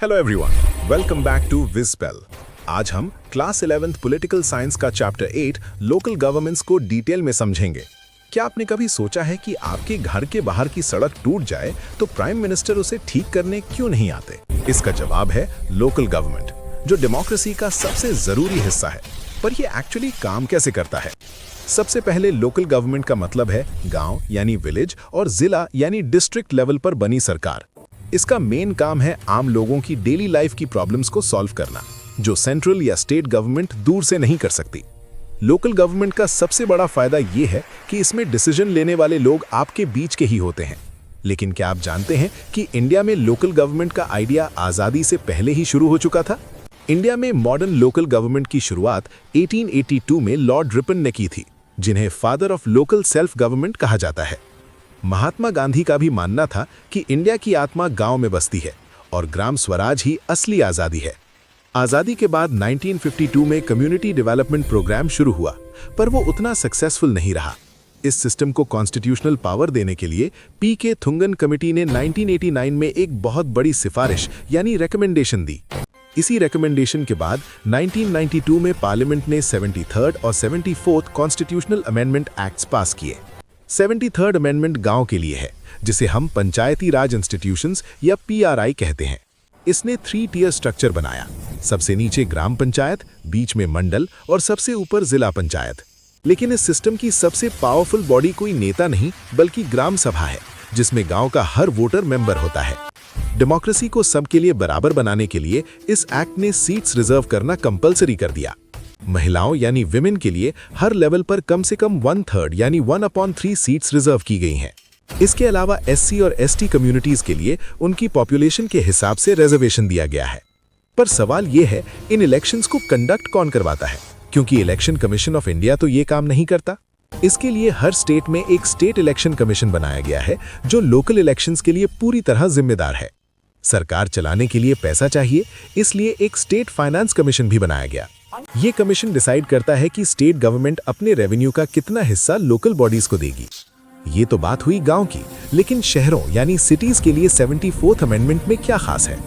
Hello everyone, welcome back to विज़पेल। आज हम क्लास 11th पॉलिटिकल साइंस का चैप्टर 8 लोकल गवर्नमेंट्स को डिटेल में समझेंगे। क्या आपने कभी सोचा है कि आपके घर के बाहर की सड़क टूट जाए तो प्राइम मिनिस्टर उसे ठीक करने क्यों नहीं आते? इसका जवाब है लोकल गवर्नमेंट, जो डेमोक्रेसी का सबसे जरूरी हिस्सा है। पर यह एक्चुअली काम कैसे करता है? सबसे पहले लोकल गवर्नमेंट का मतलब है गांव यानी विलेज और जिला यानी डिस्ट्रिक्ट लेवल पर बनी सरकार। इसका मेन काम है आम लोगों की डेली लाइफ की प्रॉब्लम्स को सॉल्व करना, जो सेंट्रल या स्टेट गवर्नमेंट दूर से नहीं कर सकती। लोकल गवर्नमेंट का सबसे बड़ा फायदा ये है कि इसमें डिसीजन लेने वाले लोग आपके बीच के ही होते हैं। लेकिन क्या आप जानते हैं कि इंडिया में लोकल गवर्नमेंट का आइडिया आज़ादी से पहले ही शुरू हो चुका था? इंडिया में मॉडर्न लोकल गवर्नमेंट की शुरुआत 1882 में लॉर्ड रिपन ने की थी, जिन्हें father of local self government कहा जाता है। महात्मा गांधी का भी मानना था कि इंडिया की आत्मा गांव में बसती है और ग्राम स्वराज ही असली आज़ादी है। आज़ादी के बाद 1952 में कम्युनिटी डेवलपमेंट प्रोग्राम शुरू हुआ, पर वो उतना सक्सेसफुल नहीं रहा। इस सिस्टम को कॉन्स्टिट्यूशनल पावर देने के लिए पी.के. थुंगन कमेटी ने 1989 में एक बहुत बड़ी सिफारिश यानी रिकमेंडेशन दी। इसी रिकमेंडेशन के बाद 1992 में पार्लियामेंट ने 73rd और 74th कॉन्स्टिट्यूशनल अमेंडमेंट एक्ट्स पास किए। 73rd अमेंडमेंट गांव के लिए है, जिसे हम पंचायती राज इंस्टीट्यूशंस या पीआरआई कहते हैं। इसने 3 टियर स्ट्रक्चर बनाया। सबसे नीचे ग्राम पंचायत, बीच में मंडल और सबसे ऊपर जिला पंचायत। लेकिन इस सिस्टम की सबसे पावरफुल बॉडी कोई नेता नहीं बल्कि ग्राम सभा है, जिसमें गांव का हर वोटर मेंबर होता है। डेमोक्रेसी को सबके लिए बराबर बनाने के लिए इस एक्ट ने सीट्स रिजर्व करना कंपलसरी कर दिया। महिलाओं यानी विमेन के लिए हर लेवल पर कम से कम 1/3 यानी 1/3 सीट्स रिजर्व की गई हैं। इसके अलावा एससी और एसटी कम्युनिटीज के लिए उनकी पॉपुलेशन के हिसाब से रिजर्वेशन दिया गया है। पर सवाल यह है, इन इलेक्शंस को कंडक्ट कौन करवाता है? क्योंकि इलेक्शन कमीशन ऑफ इंडिया तो ये काम नहीं करता। इसके लिए हर स्टेट में एक स्टेट इलेक्शन कमीशन बनाया गया है, जो लोकल इलेक्शंस के लिए पूरी तरह जिम्मेदार है। सरकार चलाने के लिए पैसा चाहिए, इसलिए एक स्टेट फाइनेंस कमीशन भी बनाया गया। ये कमीशन डिसाइड करता है कि स्टेट गवर्नमेंट अपने रेवेन्यू का कितना हिस्सा लोकल बॉडीज को देगी। ये तो बात हुई गांव की, लेकिन शहरों यानी सिटीज के लिए 74th अमेंडमेंट में क्या खास है?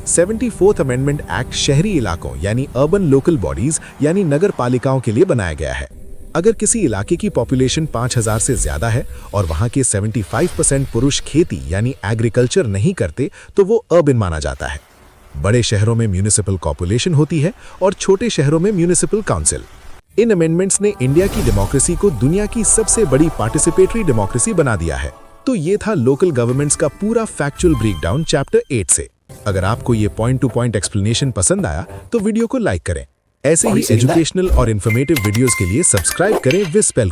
74th अमेंडमेंट एक्ट शहरी इलाकों यानी अर्बन लोकल बॉडीज यानी नगर पालिकाओं के लिए बनाया गया है। अगर किसी इलाके की पॉपुलेशन 5000 से ज्यादा है और वहां के 75% पुरुष खेती यानी एग्रीकल्चर नहीं करते, तो वो अर्बन माना जाता है। बड़े शहरों में म्यूनिसिपल कॉर्पोरेशन होती है और छोटे शहरों में म्यूनिसिपल काउंसिल। इन अमेंडमेंट्स ने इंडिया की डेमोक्रेसी को दुनिया की सबसे बड़ी पार्टिसिपेटरी डेमोक्रेसी बना दिया है। तो ये था लोकल गवर्नमेंट्स का पूरा फैक्चुअल ब्रेकडाउन चैप्टर 8 से। अगर आपको ये पॉइंट टू पॉइंट एक्सप्लेनेशन पसंद आया तो वीडियो को लाइक करें। ऐसे ही एजुकेशनल और इन्फॉर्मेटिव वीडियोस के लिए सब्सक्राइब करें विज़पेल